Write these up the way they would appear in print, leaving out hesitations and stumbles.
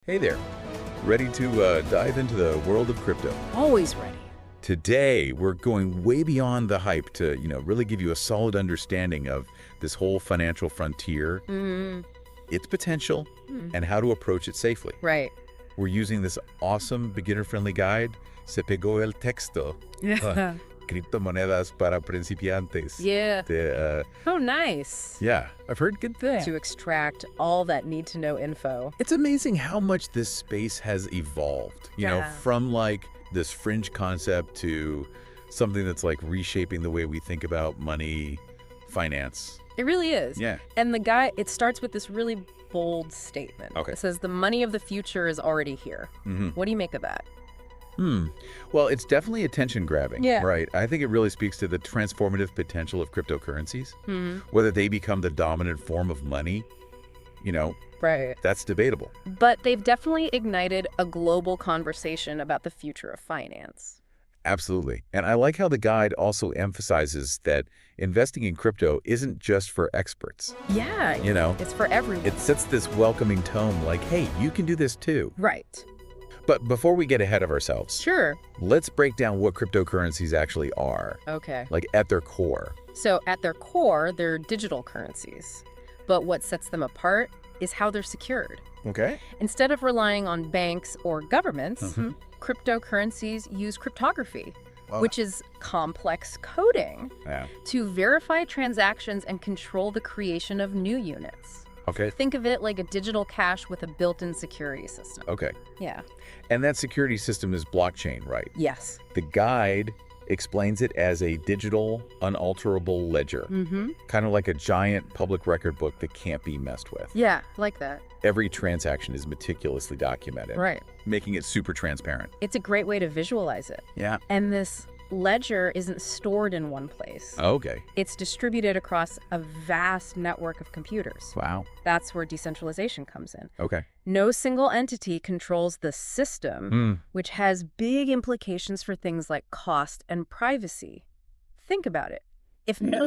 Hey there. Ready to dive into the world of crypto? Always ready. Today, we're going way beyond the hype to, really give you a solid understanding of this whole financial frontier, its potential, and how to approach it safely. Right. We're using this awesome beginner-friendly guide, Se Pegó el Texto, Yeah. Criptomonedas para Principiantes. Yeah. Oh, nice. Yeah, I've heard good things. To extract all that need-to-know info. It's amazing how much this space has evolved, from like this fringe concept to something that's like reshaping the way we think about money, finance. It really is. Yeah. And it starts with this really bold statement. Okay. It says, the money of the future is already here. What do you make of that? Well, it's definitely attention-grabbing, Yeah. right? I think it really speaks to the transformative potential of cryptocurrencies. Whether they become the dominant form of money, Right. that's debatable. But they've definitely ignited a global conversation about the future of finance. Absolutely. And I like how the guide also emphasizes that investing in crypto isn't just for experts. Yeah. It's for everyone. It sets this welcoming tone like, hey, you can do this too. Right. But before we get ahead of ourselves, Sure. let's break down what cryptocurrencies actually are, Okay. like at their core. So at their core, they're digital currencies. But what sets them apart is how they're secured. Okay. Instead of relying on banks or governments, cryptocurrencies use cryptography, which is complex coding, to verify transactions and control the creation of new units. Okay. Think of it like a digital cash with a built-in security system. Okay. Yeah. And that security system is blockchain, right? Yes. The guide explains it as a digital, unalterable ledger, kind of like a giant public record book that can't be messed with. Yeah, like that. Every transaction is meticulously documented, Right. making it super transparent. It's a great way to visualize it. Yeah. And this ledger isn't stored in one place. Okay. It's distributed across a vast network of computers. Wow. That's where decentralization comes in. Okay. No single entity controls the system, which has big implications for things like cost and privacy. Think about it. If no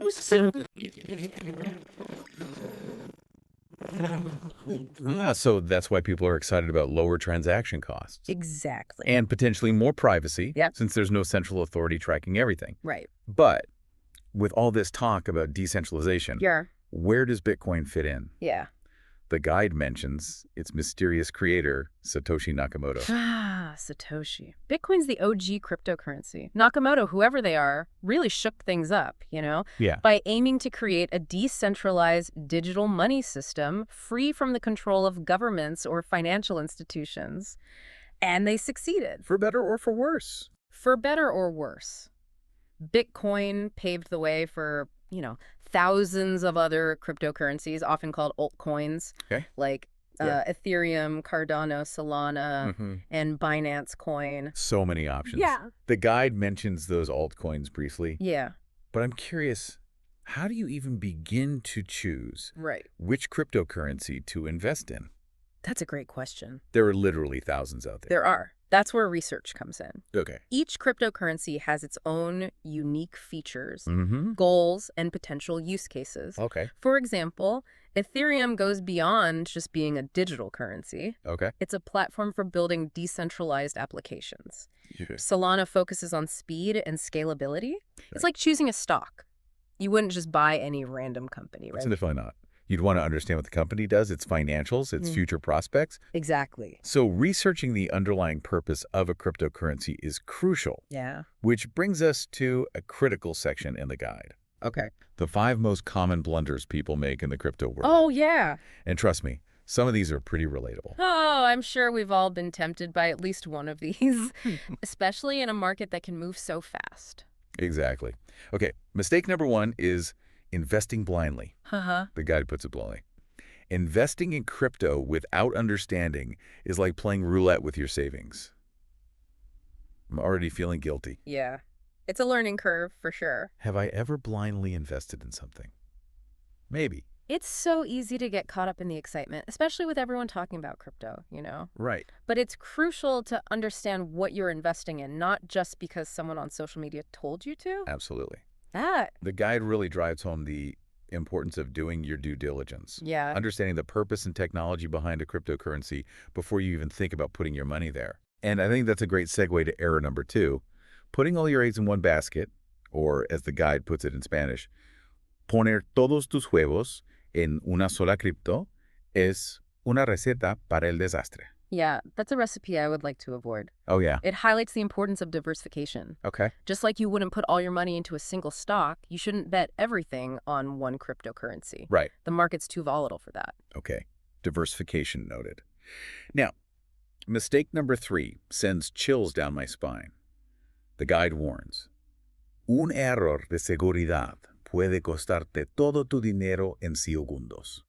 So that's why people are excited about lower transaction costs. Exactly. And potentially more privacy, Yep. since there's no central authority tracking everything. Right. But with all this talk about decentralization, Yeah. where does Bitcoin fit in? Yeah. The guide mentions its mysterious creator, Satoshi Nakamoto. Satoshi. Bitcoin's the OG cryptocurrency. Nakamoto, whoever they are, really shook things up, Yeah. by aiming to create a decentralized digital money system free from the control of governments or financial institutions. And they succeeded. For better or for worse. For better or worse. Bitcoin paved the way for, thousands of other cryptocurrencies, often called altcoins, Okay. like Ethereum, Cardano, Solana, and Binance Coin. So many options. Yeah. The guide mentions those altcoins briefly, Yeah, but I'm curious, how do you even begin to choose right. which cryptocurrency to invest in? That's a great question. There are literally thousands out there. There are. That's where research comes in. Okay. Each cryptocurrency has its own unique features, Mm-hmm. goals, and potential use cases. Okay. For example, Ethereum goes beyond just being a digital currency. Okay. It's a platform for building decentralized applications. Yeah. Solana focuses on speed and scalability. It's like choosing a stock. You wouldn't just buy any random company, right? Definitely not. You'd want to understand what the company does, its financials, its future prospects. Exactly. So researching the underlying purpose of a cryptocurrency is crucial, Yeah. which brings us to a critical section in the guide. Okay. The 5 most common blunders people make in the crypto world. Oh, yeah. And trust me, some of these are pretty relatable. Oh, I'm sure we've all been tempted by at least one of these, especially in a market that can move so fast. Exactly. Okay, mistake number 1 is investing blindly. Uh-huh. The guide puts it bluntly. Investing in crypto without understanding is like playing roulette with your savings. I'm already feeling guilty. Yeah. It's a learning curve, for sure. Have I ever blindly invested in something? Maybe. It's so easy to get caught up in the excitement, especially with everyone talking about crypto, Right. But it's crucial to understand what you're investing in, not just because someone on social media told you to. Absolutely. That. The guide really drives home the importance of doing your due diligence. Yeah. Understanding the purpose and technology behind a cryptocurrency before you even think about putting your money there. And I think that's a great segue to error number 2. Putting all your eggs in one basket, or as the guide puts it in Spanish, poner todos tus huevos en una sola cripto es una receta para el desastre. Yeah, that's a recipe I would like to avoid. Oh, yeah. It highlights the importance of diversification. Okay. Just like you wouldn't put all your money into a single stock, you shouldn't bet everything on one cryptocurrency. Right. The market's too volatile for that. Okay. Diversification noted. Now, mistake number 3 sends chills down my spine. The guide warns, un error de seguridad puede costarte todo tu dinero en segundos.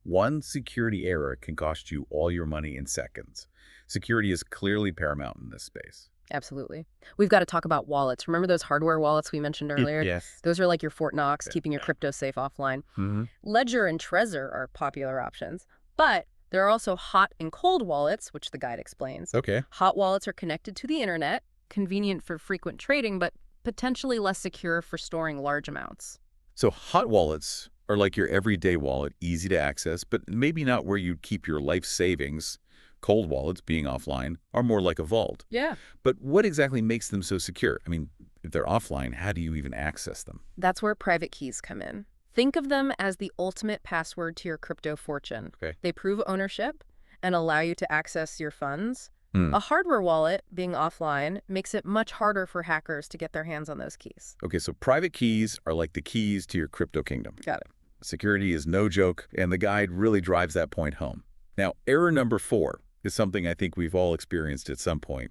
One security error can cost you all your money in seconds. Security is clearly paramount in this space. Absolutely. We've got to talk about wallets. Remember those hardware wallets we mentioned earlier? Yes. Those are like your Fort Knox, keeping your crypto safe offline. Mm-hmm. Ledger and Trezor are popular options, but there are also hot and cold wallets, which the guide explains. Okay. Hot wallets are connected to the internet, convenient for frequent trading, but potentially less secure for storing large amounts. So hot wallets are like your everyday wallet, easy to access, but maybe not where you'd keep your life savings. Cold wallets, being offline, are more like a vault. Yeah. But what exactly makes them so secure? I mean, if they're offline, how do you even access them? That's where private keys come in. Think of them as the ultimate password to your crypto fortune. Okay. They prove ownership and allow you to access your funds. A hardware wallet, being offline, makes it much harder for hackers to get their hands on those keys. Okay, so private keys are like the keys to your crypto kingdom. Got it. Security is no joke, and the guide really drives that point home. Now, error number 4 is something I think we've all experienced at some point.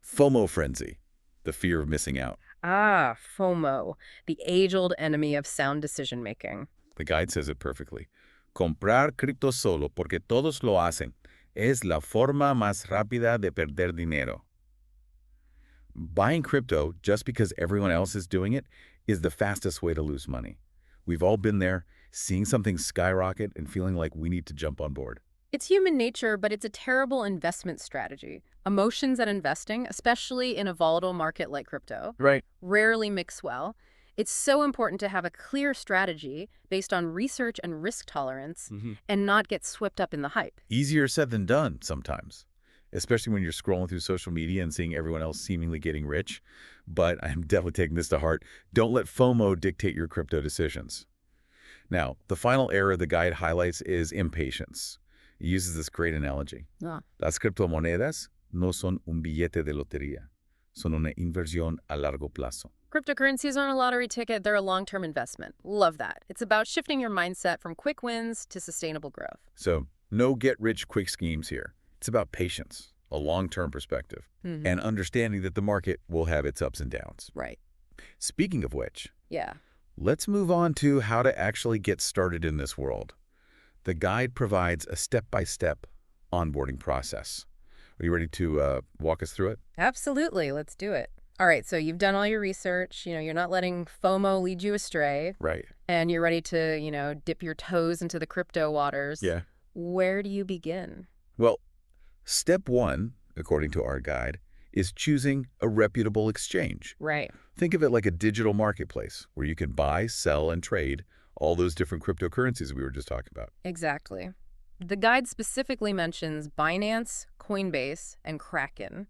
FOMO frenzy, the fear of missing out. Ah, FOMO, the age-old enemy of sound decision-making. The guide says it perfectly. Comprar cripto solo porque todos lo hacen es la forma más rápida de perder dinero. Buying crypto just because everyone else is doing it is the fastest way to lose money. We've all been there, seeing something skyrocket and feeling like we need to jump on board. It's human nature, but it's a terrible investment strategy. Emotions and investing, especially in a volatile market like crypto, Right. rarely mix well. It's so important to have a clear strategy based on research and risk tolerance and not get swept up in the hype. Easier said than done sometimes, especially when you're scrolling through social media and seeing everyone else seemingly getting rich. But I'm definitely taking this to heart. Don't let FOMO dictate your crypto decisions. Now, the final error the guide highlights is impatience. He uses this great analogy. Las criptomonedas no son un billete de lotería, son una inversión a largo plazo. Cryptocurrencies aren't a lottery ticket, they're a long-term investment. Love that. It's about shifting your mindset from quick wins to sustainable growth. So, no get-rich-quick schemes here. It's about patience, a long-term perspective, and understanding that the market will have its ups and downs. Right. Speaking of which, Yeah. let's move on to how to actually get started in this world. The guide provides a step-by-step onboarding process. Are you ready to walk us through it? Absolutely. Let's do it. All right. So you've done all your research. You're not letting FOMO lead you astray. Right. And you're ready to, dip your toes into the crypto waters. Yeah. Where do you begin? Well, step 1, according to our guide, is choosing a reputable exchange. Right. Think of it like a digital marketplace where you can buy, sell, and trade all those different cryptocurrencies we were just talking about. Exactly. The guide specifically mentions Binance, Coinbase, and Kraken.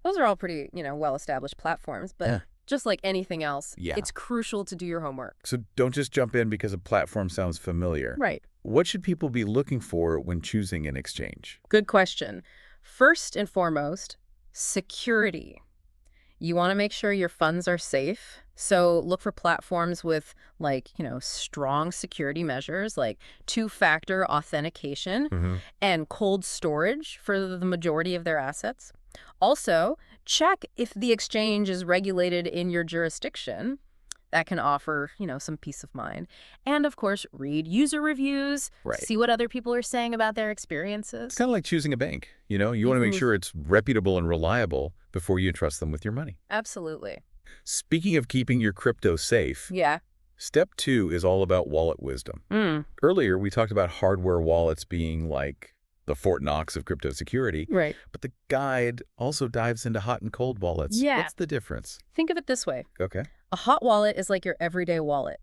Those are all pretty, well-established platforms, but just like anything else, it's crucial to do your homework. So don't just jump in because a platform sounds familiar. Right. What should people be looking for when choosing an exchange? Good question. First and foremost, security. You want to make sure your funds are safe. So look for platforms with strong security measures like two-factor authentication and cold storage for the majority of their assets. Also, check if the exchange is regulated in your jurisdiction. That can offer, some peace of mind. And of course, read user reviews, see what other people are saying about their experiences. It's kind of like choosing a bank. You want to make sure it's reputable and reliable before you entrust them with your money. Absolutely. Speaking of keeping your crypto safe, step 2 is all about wallet wisdom. Earlier, we talked about hardware wallets being like the Fort Knox of crypto security. Right. But the guide also dives into hot and cold wallets. Yeah. What's the difference? Think of it this way. Okay. A hot wallet is like your everyday wallet.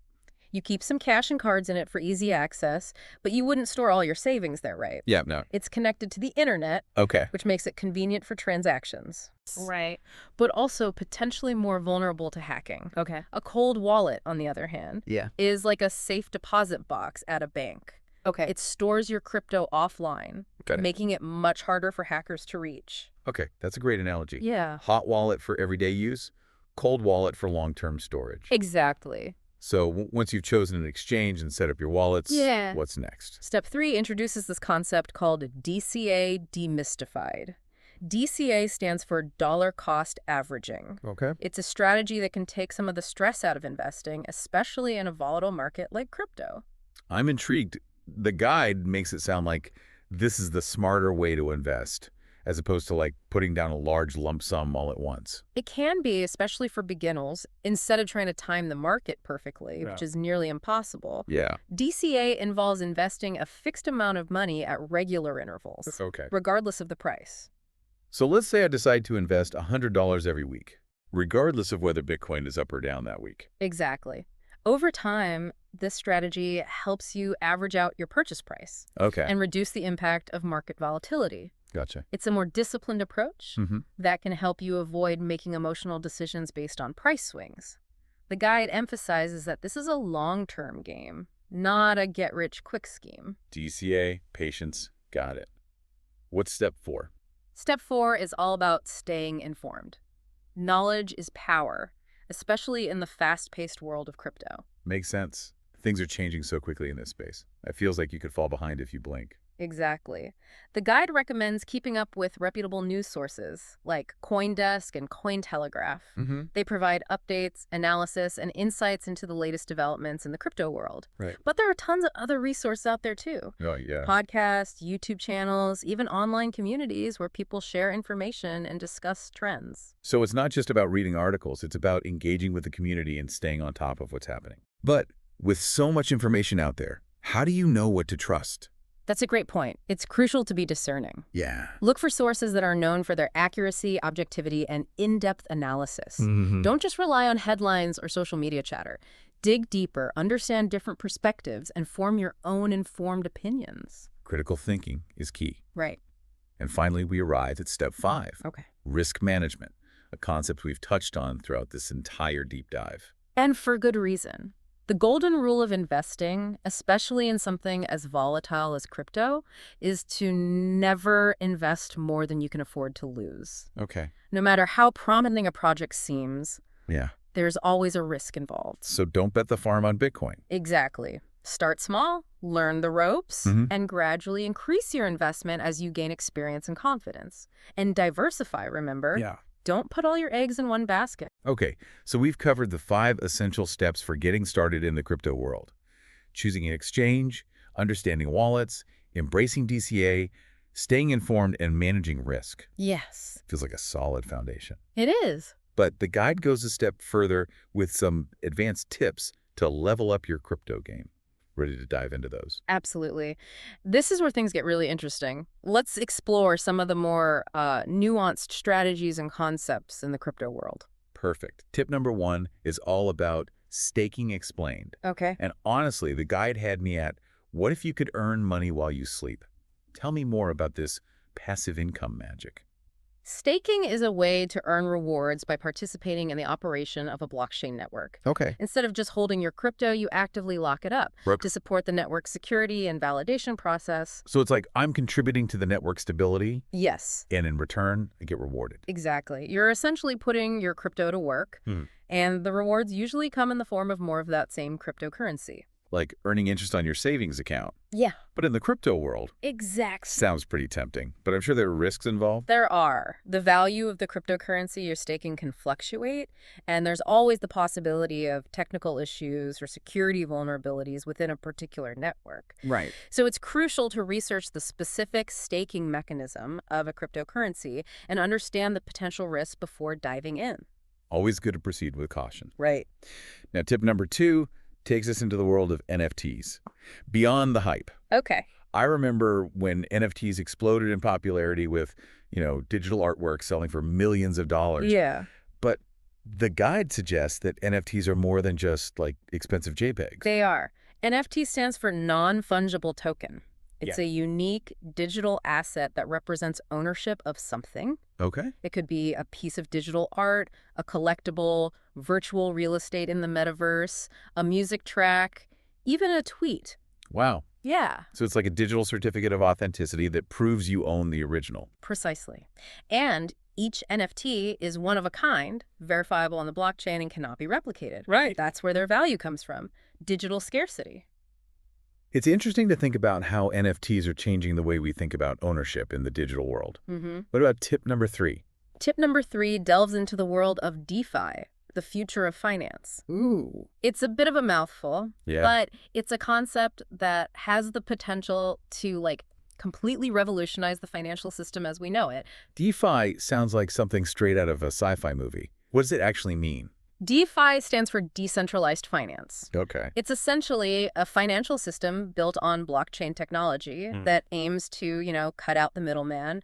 You keep some cash and cards in it for easy access, but you wouldn't store all your savings there, right? Yeah, no. It's connected to the internet, Okay. which makes it convenient for transactions. Right. But also potentially more vulnerable to hacking. Okay. A cold wallet, on the other hand, is like a safe deposit box at a bank. Okay. It stores your crypto offline, making it much harder for hackers to reach. Okay, that's a great analogy. Yeah. Hot wallet for everyday use, cold wallet for long-term storage. Exactly. So once you've chosen an exchange and set up your wallets, what's next? Step 3 introduces this concept called DCA demystified. DCA stands for dollar cost averaging. Okay. It's a strategy that can take some of the stress out of investing, especially in a volatile market like crypto. I'm intrigued. The guide makes it sound like this is the smarter way to invest, as opposed to like putting down a large lump sum all at once. It can be, especially for beginners, instead of trying to time the market perfectly, which is nearly impossible. Yeah. DCA involves investing a fixed amount of money at regular intervals, regardless of the price. So let's say I decide to invest $100 every week, regardless of whether Bitcoin is up or down that week. Exactly. Over time, this strategy helps you average out your purchase price and reduce the impact of market volatility. Gotcha. It's a more disciplined approach that can help you avoid making emotional decisions based on price swings. The guide emphasizes that this is a long-term game, not a get-rich-quick scheme. DCA, patience, got it. What's step 4? Step 4 is all about staying informed. Knowledge is power, especially in the fast-paced world of crypto. Makes sense. Things are changing so quickly in this space. It feels like you could fall behind if you blink. Exactly. The guide recommends keeping up with reputable news sources like CoinDesk and Cointelegraph. They provide updates, analysis, and insights into the latest developments in the crypto world. But there are tons of other resources out there too. Podcasts, YouTube channels, even online communities where people share information and discuss trends. So it's not just about reading articles, it's about engaging with the community and staying on top of what's happening. But with so much information out there, how do you know what to trust? That's a great point. It's crucial to be discerning. Yeah. Look for sources that are known for their accuracy, objectivity, and in-depth analysis. Don't just rely on headlines or social media chatter. Dig deeper, understand different perspectives, and form your own informed opinions. Critical thinking is key. Right. And finally, we arrive at step 5. Okay. Risk management, a concept we've touched on throughout this entire deep dive. And for good reason. The golden rule of investing, especially in something as volatile as crypto, is to never invest more than you can afford to lose. Okay. No matter how promising a project seems, there's always a risk involved. So don't bet the farm on Bitcoin. Exactly. Start small, learn the ropes, and gradually increase your investment as you gain experience and confidence. And diversify, remember? Don't put all your eggs in one basket. Okay, so we've covered the 5 essential steps for getting started in the crypto world. Choosing an exchange, understanding wallets, embracing DCA, staying informed, and managing risk. Yes. Feels like a solid foundation. It is. But the guide goes a step further with some advanced tips to level up your crypto game. Ready to dive into those? Absolutely. This is where things get really interesting. Let's explore some of the more nuanced strategies and concepts in the crypto world. Perfect. Tip number 1 is all about staking explained. Okay. And honestly, the guide had me at, what if you could earn money while you sleep? Tell me more about this passive income magic. Staking is a way to earn rewards by participating in the operation of a blockchain network. Okay. Instead of just holding your crypto, you actively lock it up to support the network's security and validation process. So it's like I'm contributing to the network stability? Yes. And in return, I get rewarded. Exactly. You're essentially putting your crypto to work, and the rewards usually come in the form of more of that same cryptocurrency. Like earning interest on your savings account. Yeah. But in the crypto world. Exactly. Sounds pretty tempting, but I'm sure there are risks involved. There are. The value of the cryptocurrency you're staking can fluctuate, and there's always the possibility of technical issues or security vulnerabilities within a particular network. Right. So it's crucial to research the specific staking mechanism of a cryptocurrency and understand the potential risks before diving in. Always good to proceed with caution. Right. Now, tip number 2 takes us into the world of NFTs. Beyond the hype. Okay. I remember when NFTs exploded in popularity with, digital artwork selling for millions of dollars. Yeah. But The guide suggests that NFTs are more than just, like, expensive JPEGs. They are. NFT stands for non-fungible token. It's Yeah. a unique digital asset that represents ownership of something. Okay. It could be a piece of digital art, a collectible, virtual real estate in the metaverse, a music track, even a tweet. Wow. Yeah, So it's like a digital certificate of authenticity that proves you own the original. precisely. And each NFT is one of a kind, verifiable on the blockchain, and cannot be replicated. Right. That's where their value comes from. Digital scarcity. It's interesting to think about how NFTs are changing the way we think about ownership in the digital world. What about tip number 3? Tip number 3 delves into the world of DeFi, the future of finance. Ooh. It's a bit of a mouthful, Yeah. but it's a concept that has the potential to, like, completely revolutionize the financial system as we know it. DeFi sounds like something straight out of a sci-fi movie. What does it actually mean? DeFi stands for decentralized finance. Okay. It's essentially a financial system built on blockchain technology that aims to, cut out the middleman,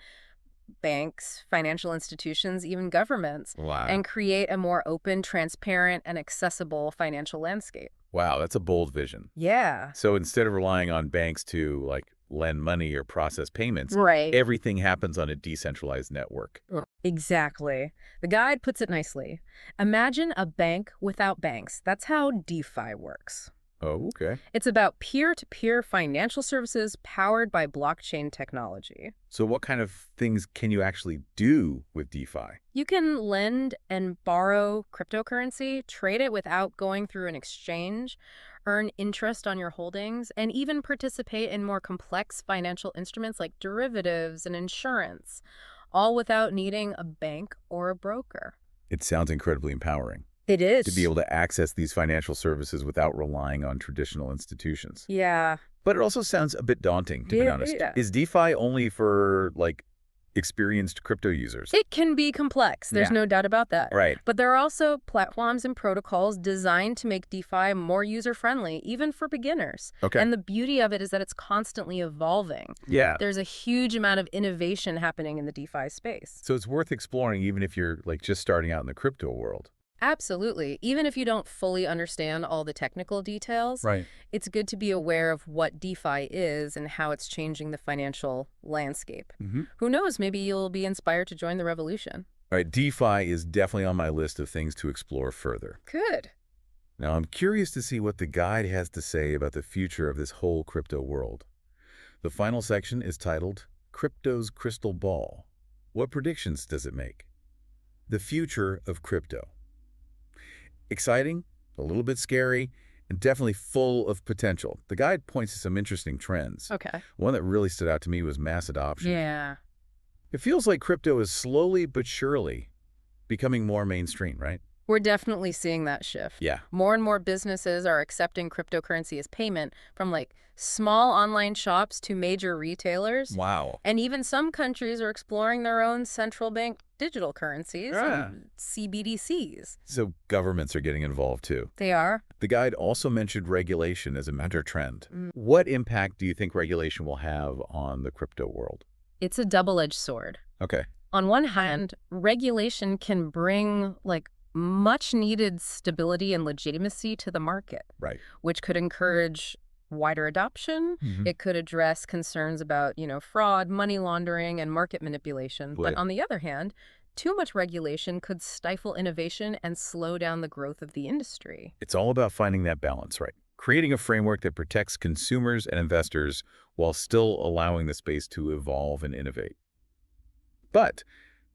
banks, financial institutions, even governments, Wow. and create a more open, transparent, and accessible financial landscape. Wow, that's a bold vision. Yeah. So instead of relying on banks to, like, lend money or process payments, Right. everything happens on a decentralized network. Exactly. The guide puts it nicely. Imagine a bank without banks. That's how DeFi works. Oh, okay. It's about peer-to-peer financial services powered by blockchain technology. So what kind of things can you actually do with DeFi? You can lend and borrow cryptocurrency, trade it without going through an exchange, earn interest on your holdings, and even participate in more complex financial instruments like derivatives and insurance, all without needing a bank or a broker. It sounds incredibly empowering It is. to be able to access these financial services without relying on traditional institutions. Yeah. But it also sounds a bit daunting, to be Yeah, honest. yeah. Is DeFi only for, like, experienced crypto users? It can be complex. There's Yeah. no doubt about that. Right. But there are also platforms and protocols designed to make DeFi more user-friendly, even for beginners. Okay. And the beauty of it is that it's constantly evolving. Yeah. There's a huge amount of innovation happening in the DeFi space. So it's worth exploring even if you're, like, just starting out in the crypto world. Absolutely. Even if you don't fully understand all the technical details, Right. it's good to be aware of what DeFi is and how it's changing the financial landscape. Who knows, maybe you'll be inspired to join the revolution. All right, DeFi is definitely on my list of things to explore further. Good. Now, I'm curious to see what the guide has to say about the future of this whole crypto world. The final section is titled, Crypto's Crystal Ball. What predictions does it make? The future of crypto. Exciting, a little bit scary, and definitely full of potential. The guide points to some interesting trends. Okay. One that really stood out to me was mass adoption. Yeah. It feels like crypto is slowly but surely becoming more mainstream, right? We're definitely seeing that shift. Yeah. More and more businesses are accepting cryptocurrency as payment, from like small online shops to major retailers. Wow. And even some countries are exploring their own central bank digital currencies, Yeah. CBDCs. So governments are getting involved too. They are. The guide also mentioned regulation as a major trend. What impact do you think regulation will have on the crypto world? It's a double-edged sword. Okay. On one hand, regulation can bring like much needed stability and legitimacy to the market, Right. which could encourage wider adoption. Mhm. It could address concerns about, fraud, money laundering, and market manipulation. But Right. on the other hand, too much regulation could stifle innovation and slow down the growth of the industry. It's all about finding that balance, right? Creating a framework that protects consumers and investors while still allowing the space to evolve and innovate. But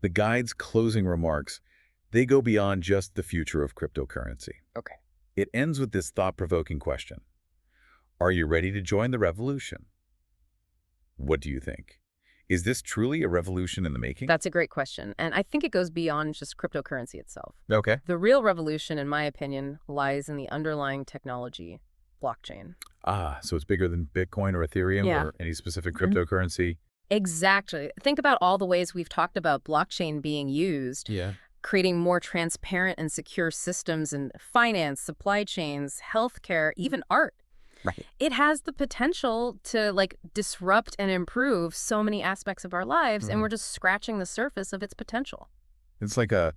the guide's closing remarks, they go beyond just the future of cryptocurrency. Okay. It ends with this thought-provoking question. Are you ready to join the revolution? What do you think? Is this truly a revolution in the making? That's a great question. And I think it goes beyond just cryptocurrency itself. Okay. The real revolution, in my opinion, lies in the underlying technology, blockchain. So it's bigger than Bitcoin or Ethereum Yeah. or any specific cryptocurrency? Exactly. Think about all the ways we've talked about blockchain being used, Yeah. creating more transparent and secure systems in finance, supply chains, healthcare, even art. Right. It has the potential to disrupt and improve so many aspects of our lives, and we're just scratching the surface of its potential. It's like a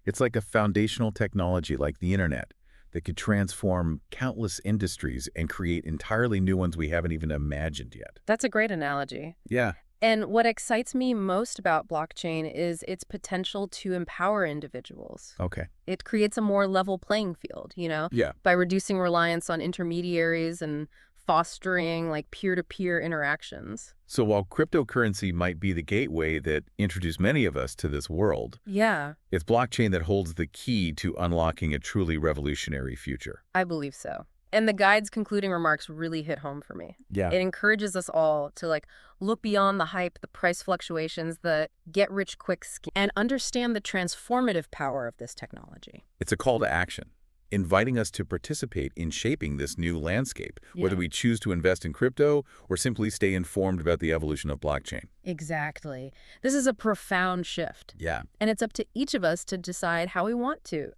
It's like a foundational technology like the internet that could transform countless industries and create entirely new ones we haven't even imagined yet. That's a great analogy. Yeah. And what excites me most about blockchain is its potential to empower individuals. Okay. It creates a more level playing field, Yeah. by reducing reliance on intermediaries and fostering like peer-to-peer interactions. So while cryptocurrency might be the gateway that introduced many of us to this world, Yeah, it's blockchain that holds the key to unlocking a truly revolutionary future. I believe so. And the guide's concluding remarks really hit home for me. Yeah. It encourages us all to look beyond the hype, the price fluctuations, the get-rich-quick scheme, and understand the transformative power of this technology. It's a call to action, inviting us to participate in shaping this new landscape, whether Yeah. we choose to invest in crypto or simply stay informed about the evolution of blockchain. Exactly. This is a profound shift. Yeah. And it's up to each of us to decide how we want to,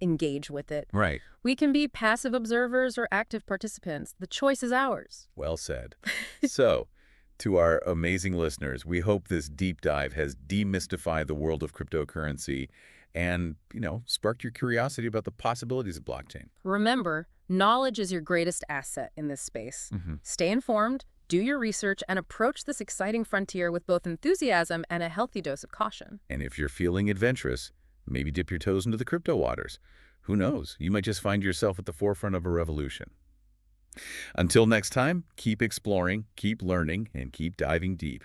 engage with it. Right. We can be passive observers or active participants. The choice is ours. Well said. So, to our amazing listeners, we hope this deep dive has demystified the world of cryptocurrency and, sparked your curiosity about the possibilities of blockchain. Remember, knowledge is your greatest asset in this space. Stay informed, do your research, and approach this exciting frontier with both enthusiasm and a healthy dose of caution. And if you're feeling adventurous, maybe dip your toes into the crypto waters. Who knows? You might just find yourself at the forefront of a revolution. Until next time, keep exploring, keep learning, and keep diving deep.